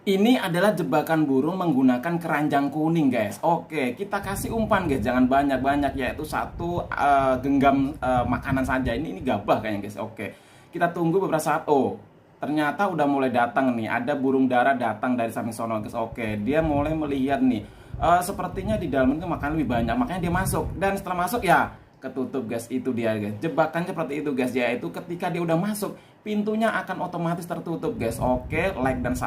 Ini adalah jebakan burung menggunakan keranjang kuning, guys. Oke, kita kasih umpan, guys. Jangan banyak-banyak, yaitu satu genggam makanan saja. Ini gabah kayaknya, guys. Oke, kita tunggu beberapa saat. Oh, ternyata udah mulai datang nih. Ada burung dara datang dari samping sono, guys. Oke, dia mulai melihat nih. Sepertinya di dalam itu makan lebih banyak, makanya dia masuk. Dan setelah masuk ya ketutup, guys. Itu dia, guys. Jebakan seperti itu, guys. Yaitu ketika dia udah masuk, pintunya akan otomatis tertutup, guys. Oke, like dan subscribe